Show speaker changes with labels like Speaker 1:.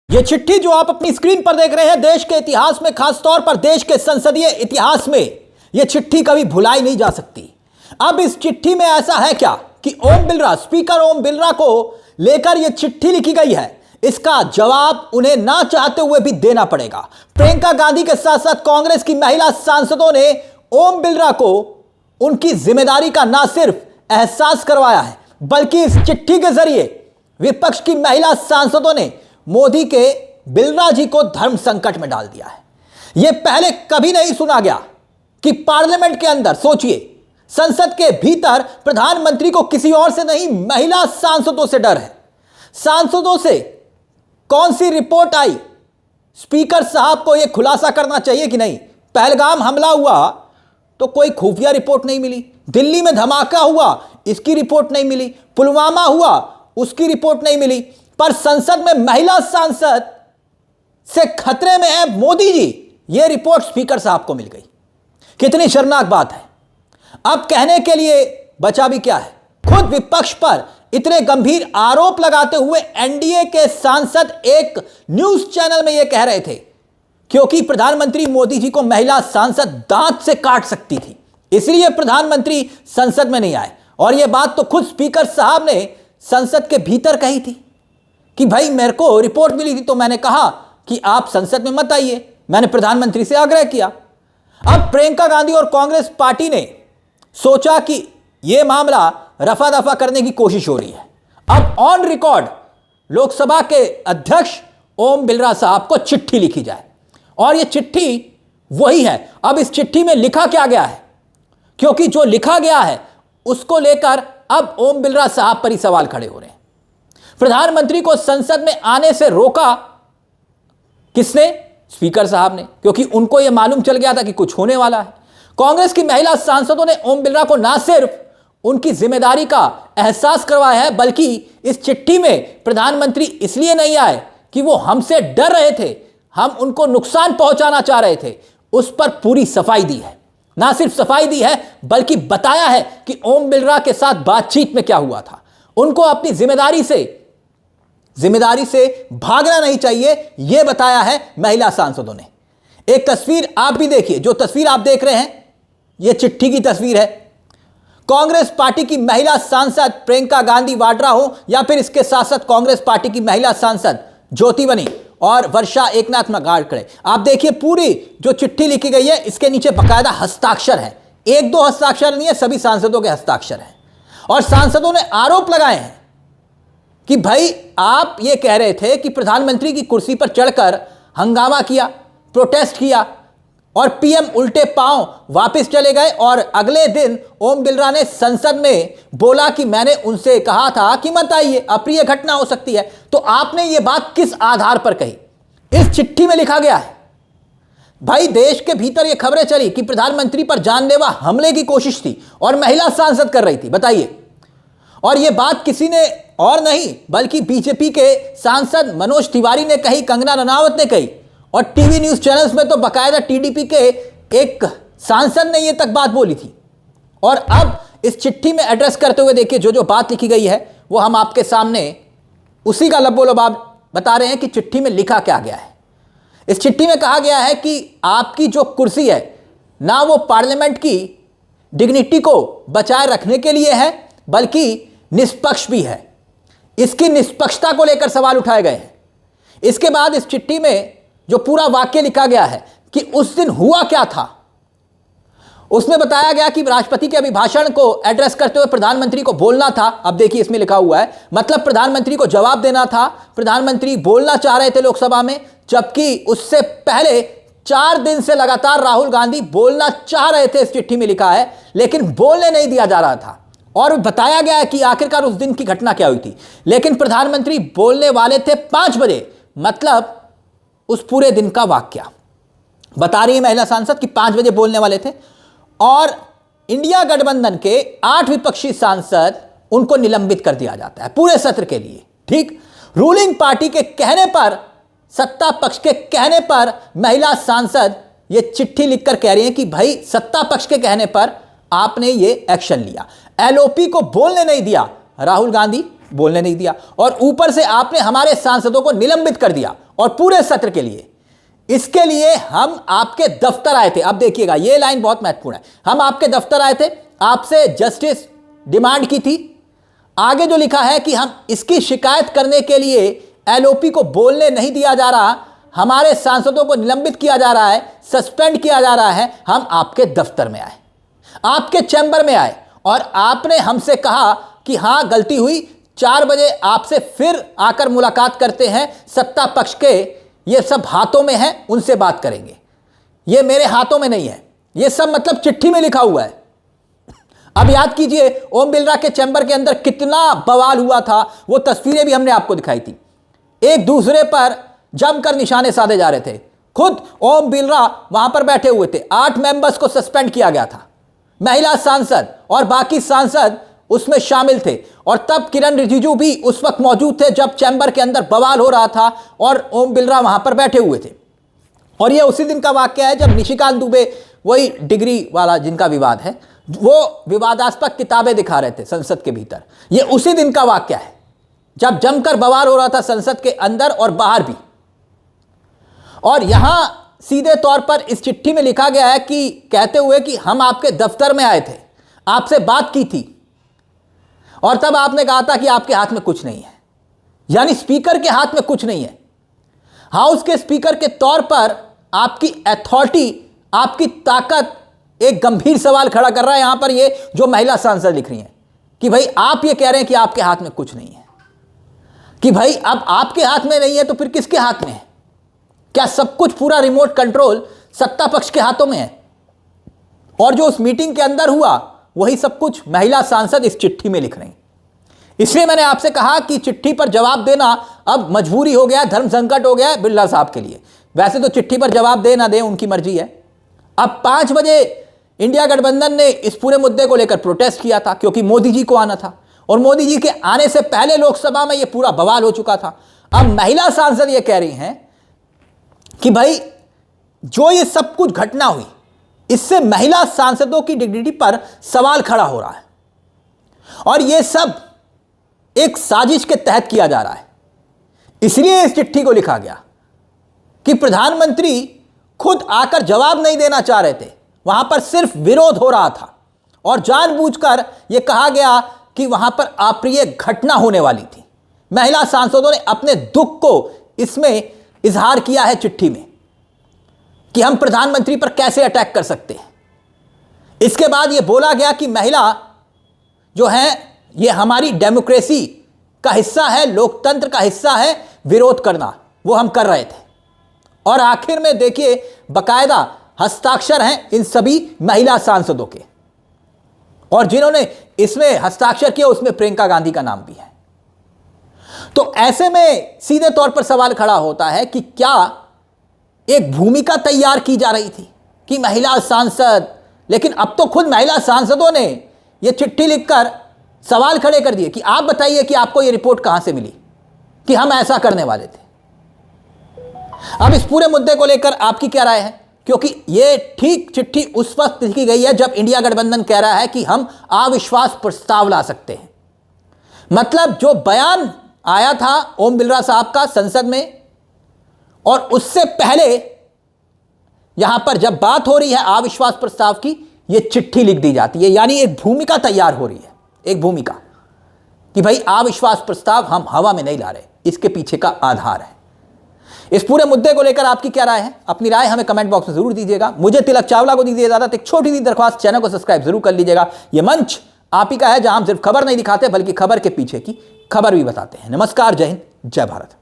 Speaker 1: ये चिट्ठी जो आप अपनी स्क्रीन पर देख रहे हैं, देश के इतिहास में, खासतौर पर देश के संसदीय इतिहास में यह चिट्ठी कभी भुलाई नहीं जा सकती। अब इस चिट्ठी में ऐसा है क्या कि ओम बिरला, स्पीकर ओम बिरला को लेकर यह चिट्ठी लिखी गई है, इसका जवाब उन्हें ना चाहते हुए भी देना पड़ेगा। प्रियंका गांधी के साथ साथ कांग्रेस की महिला सांसदों ने ओम बिरला को उनकी जिम्मेदारी का ना सिर्फ एहसास करवाया है, बल्कि इस चिट्ठी के जरिए विपक्ष की महिला सांसदों ने मोदी के बिरला जी को धर्म संकट में डाल दिया है। यह पहले कभी नहीं सुना गया कि पार्लियामेंट के अंदर, सोचिए, संसद के भीतर प्रधानमंत्री को किसी और से नहीं, महिला सांसदों से डर है। सांसदों से कौन सी रिपोर्ट आई? स्पीकर साहब को यह खुलासा करना चाहिए कि नहीं। पहलगाम हमला हुआ तो कोई खुफिया रिपोर्ट नहीं मिली, दिल्ली में धमाका हुआ इसकी रिपोर्ट नहीं मिली, पुलवामा हुआ उसकी रिपोर्ट नहीं मिली, पर संसद में महिला सांसद से खतरे में है मोदी जी, यह रिपोर्ट स्पीकर साहब को मिल गई। कितनी शर्मनाक बात है। अब कहने के लिए बचा भी क्या है। खुद विपक्ष पर इतने गंभीर आरोप लगाते हुए एनडीए के सांसद एक न्यूज चैनल में यह कह रहे थे क्योंकि प्रधानमंत्री मोदी जी को महिला सांसद दांत से काट सकती थी, इसलिए प्रधानमंत्री संसद में नहीं आए। और यह बात तो खुद स्पीकर साहब ने संसद के भीतर कही थी कि भाई मेरे को रिपोर्ट मिली थी तो मैंने कहा कि आप संसद में मत आइए, मैंने प्रधानमंत्री से आग्रह किया। अब प्रियंका गांधी और कांग्रेस पार्टी ने सोचा कि यह मामला रफा दफा करने की कोशिश हो रही है। अब ऑन रिकॉर्ड लोकसभा के अध्यक्ष ओम बिरला साहब को चिट्ठी लिखी जाए, और यह चिट्ठी वही है। अब इस चिट्ठी में लिखा क्या गया है, क्योंकि जो लिखा गया है उसको लेकर अब ओम बिरला साहब पर ही सवाल खड़े हो रहे हैं। प्रधानमंत्री को संसद में आने से रोका किसने? स्पीकर साहब ने, क्योंकि उनको यह मालूम चल गया था कि कुछ होने वाला है। कांग्रेस की महिला सांसदों ने ओम बिरला को ना सिर्फ उनकी जिम्मेदारी का एहसास करवाया है, बल्कि इस चिट्ठी में प्रधानमंत्री इसलिए नहीं आए कि वो हमसे डर रहे थे, हम उनको नुकसान पहुंचाना चाह रहे थे, उस पर पूरी सफाई दी है। ना सिर्फ सफाई दी है, बल्कि बताया है कि ओम बिरला के साथ बातचीत में क्या हुआ था। उनको अपनी जिम्मेदारी से भागना नहीं चाहिए, यह बताया है महिला सांसदों ने। एक तस्वीर आप भी देखिए, जो तस्वीर आप देख रहे हैं यह चिट्ठी की तस्वीर है। कांग्रेस पार्टी की महिला सांसद प्रियंका गांधी वाड्रा हो या फिर इसके साथ साथ कांग्रेस पार्टी की महिला सांसद ज्योति बनी और वर्षा एकनाथ मगाड़करे, आप देखिए पूरी जो चिट्ठी लिखी गई है इसके नीचे बकायदा हस्ताक्षर है। एक दो हस्ताक्षर नहीं है, सभी सांसदों के हस्ताक्षर हैं। और सांसदों ने आरोप लगाए हैं कि भाई आप ये कह रहे थे कि प्रधानमंत्री की कुर्सी पर चढ़कर हंगामा किया, प्रोटेस्ट किया, और पीएम उल्टे पांव वापस चले गए, और अगले दिन ओम बिरला ने संसद में बोला कि मैंने उनसे कहा था कि मत आइए, अप्रिय घटना हो सकती है। तो आपने ये बात किस आधार पर कही? इस चिट्ठी में लिखा गया है। भाई देश के भीतर ये खबरें चली कि प्रधानमंत्री पर जानलेवा हमले की कोशिश थी और महिला सांसद कर रही थी, बताइए। और यह बात किसी ने और नहीं बल्कि बीजेपी के सांसद मनोज तिवारी ने कही, कंगना रनावत ने कही, और टीवी न्यूज चैनल्स में तो बकायदा टीडीपी के एक सांसद ने यह तक बात बोली थी। और अब इस चिट्ठी में एड्रेस करते हुए देखिए जो बात लिखी गई है वो हम आपके सामने उसी का लबोलबाब बता रहे हैं कि चिट्ठी में लिखा क्या गया है। इस चिट्ठी में कहा गया है कि आपकी जो कुर्सी है ना वो पार्लियामेंट की डिग्निटी को बचाए रखने के लिए है, बल्कि निष्पक्ष भी है। इसकी निष्पक्षता को लेकर सवाल उठाए गए हैं। इसके बाद इस चिट्ठी में जो पूरा वाक्य लिखा गया है कि उस दिन हुआ क्या था, उसमें बताया गया कि राष्ट्रपति के अभिभाषण को एड्रेस करते हुए प्रधानमंत्री को बोलना था। अब देखिए इसमें लिखा हुआ है, मतलब प्रधानमंत्री को जवाब देना था, प्रधानमंत्री बोलना चाह रहे थे लोकसभा में, जबकि उससे पहले 4 दिन से लगातार राहुल गांधी बोलना चाह रहे थे, इस चिट्ठी में लिखा है, लेकिन बोलने नहीं दिया जा रहा था। और बताया गया है कि आखिरकार उस दिन की घटना क्या हुई थी। लेकिन प्रधानमंत्री बोलने वाले थे 5 बजे, मतलब उस पूरे दिन का वाक्य बता रही है महिला सांसद कि 5 बजे बोलने वाले थे। और इंडिया गठबंधन के 8 विपक्षी सांसद, उनको निलंबित कर दिया जाता है पूरे सत्र के लिए। ठीक, रूलिंग पार्टी के कहने पर, सत्ता पक्ष के कहने पर महिला सांसद ये चिट्ठी लिखकर कह रही हैं कि भाई सत्ता पक्ष के कहने पर आपने ये एक्शन लिया, एलओपी को बोलने नहीं दिया, राहुल गांधी बोलने नहीं दिया, और ऊपर से आपने हमारे सांसदों को निलंबित कर दिया और पूरे सत्र के लिए। इसके लिए हम आपके दफ्तर आए थे। अब देखिएगा, यह लाइन बहुत महत्वपूर्ण है। हम आपके दफ्तर आए थे, आपसे जस्टिस डिमांड की थी। आगे जो लिखा है कि हम इसकी शिकायत करने के लिए एलओपी को बोलने नहीं दिया जा रहा, हमारे सांसदों को निलंबित किया जा रहा है, सस्पेंड किया जा रहा है। हम आपके दफ्तर में आए, आपके चैम्बर में आए और आपने हमसे कहा कि हां गलती हुई, 4 बजे आपसे फिर आकर मुलाकात करते हैं। सत्ता पक्ष के ये सब हाथों में है, उनसे बात करेंगे। ये मेरे हाथों में नहीं है, ये सब मतलब चिट्ठी में लिखा हुआ है। अब याद कीजिए ओम बिरला के चैम्बर के अंदर कितना बवाल हुआ था, वो तस्वीरें भी हमने आपको दिखाई थी। एक दूसरे पर जमकर निशाने साधे जा रहे थे। खुद ओम बिरला वहां पर बैठे हुए थे। 8 मेंबर्स को सस्पेंड किया गया था, महिला सांसद और बाकी सांसद उसमें शामिल थे। और तब किरण रिजिजू भी उस वक्त मौजूद थे जब चैम्बर के अंदर बवाल हो रहा था और ओम बिरला वहां पर बैठे हुए थे। और यह उसी दिन का वाक्य है जब निशिकांत दुबे, वही डिग्री वाला जिनका विवाद है, वो विवादास्पद किताबें दिखा रहे थे संसद के भीतर। यह उसी दिन का वाक्य है जब जमकर बवाल हो रहा था संसद के अंदर और बाहर भी। और यहां सीधे तौर पर इस चिट्ठी में लिखा गया है कि कहते हुए कि हम आपके दफ्तर में आए थे, आपसे बात की थी और तब आपने कहा था कि आपके हाथ में कुछ नहीं है, यानी स्पीकर के हाथ में कुछ नहीं है। हाउस के स्पीकर के तौर पर आपकी अथॉरिटी, आपकी ताकत एक गंभीर सवाल खड़ा कर रहा है यहां पर ये जो महिला सांसद लिख रही हैं कि भाई आप ये कह रहे हैं कि आपके हाथ में कुछ नहीं है, कि भाई अब आपके हाथ में नहीं है तो फिर किसके हाथ में है? क्या सब कुछ पूरा रिमोट कंट्रोल सत्ता पक्ष के हाथों में है? और जो उस मीटिंग के अंदर हुआ वही सब कुछ महिला सांसद इस चिट्ठी में लिख रही हैं। इसलिए मैंने आपसे कहा कि चिट्ठी पर जवाब देना अब मजबूरी हो गया, धर्म संकट हो गया है बिरला साहब के लिए। वैसे तो चिट्ठी पर जवाब दे ना दे उनकी मर्जी है। अब 5 बजे इंडिया गठबंधन ने इस पूरे मुद्दे को लेकर प्रोटेस्ट किया था क्योंकि मोदी जी को आना था और मोदी जी के आने से पहले लोकसभा में यह पूरा बवाल हो चुका था। अब महिला सांसद यह कह रही हैं कि भाई जो ये सब कुछ घटना हुई इससे महिला सांसदों की डिग्निटी पर सवाल खड़ा हो रहा है और यह सब एक साजिश के तहत किया जा रहा है। इसलिए इस चिट्ठी को लिखा गया कि प्रधानमंत्री खुद आकर जवाब नहीं देना चाह रहे थे, वहां पर सिर्फ विरोध हो रहा था और जानबूझकर यह कहा गया कि वहां पर अप्रिय घटना होने वाली थी। महिला सांसदों ने अपने दुख को इसमें इजहार किया है चिट्ठी में कि हम प्रधानमंत्री पर कैसे अटैक कर सकते हैं। इसके बाद यह बोला गया कि महिला जो है ये हमारी डेमोक्रेसी का हिस्सा है, लोकतंत्र का हिस्सा है, विरोध करना वो हम कर रहे थे। और आखिर में देखिए बकायदा हस्ताक्षर हैं इन सभी महिला सांसदों के और जिन्होंने इसमें हस्ताक्षर किया उसमें प्रियंका गांधी का नाम भी है। तो ऐसे में सीधे तौर पर सवाल खड़ा होता है कि क्या एक भूमिका तैयार की जा रही थी कि महिला सांसद, लेकिन अब तो खुद महिला सांसदों ने यह चिट्ठी लिखकर सवाल खड़े कर दिए कि आप बताइए कि आपको यह रिपोर्ट कहां से मिली कि हम ऐसा करने वाले थे। अब इस पूरे मुद्दे को लेकर आपकी क्या राय है? क्योंकि यह ठीक चिट्ठी उस वक्त लिखी गई है जब इंडिया गठबंधन कह रहा है कि हम अविश्वास प्रस्ताव ला सकते हैं। मतलब जो बयान आया था ओम बिरला साहब का संसद में और उससे पहले यहां पर जब बात हो रही है अविश्वास प्रस्ताव की, यह चिट्ठी लिख दी जाती है। यानी एक भूमिका तैयार हो रही है, एक भूमिका कि भाई अविश्वास प्रस्ताव हम हवा में नहीं ला रहे, इसके पीछे का आधार है। इस पूरे मुद्दे को लेकर आपकी क्या राय है? अपनी राय हमें कमेंट बॉक्स में जरूर दीजिएगा। मुझे तिलक चावला को दीजिए इजाजत। एक छोटी सी दरख्वास्त, चैनल को सब्सक्राइब जरूर कर लीजिएगा। यह मंच आप ही का है जहां हम सिर्फ खबर नहीं दिखाते बल्कि खबर के पीछे की खबर भी बताते हैं। नमस्कार, जय हिंद, जय भारत।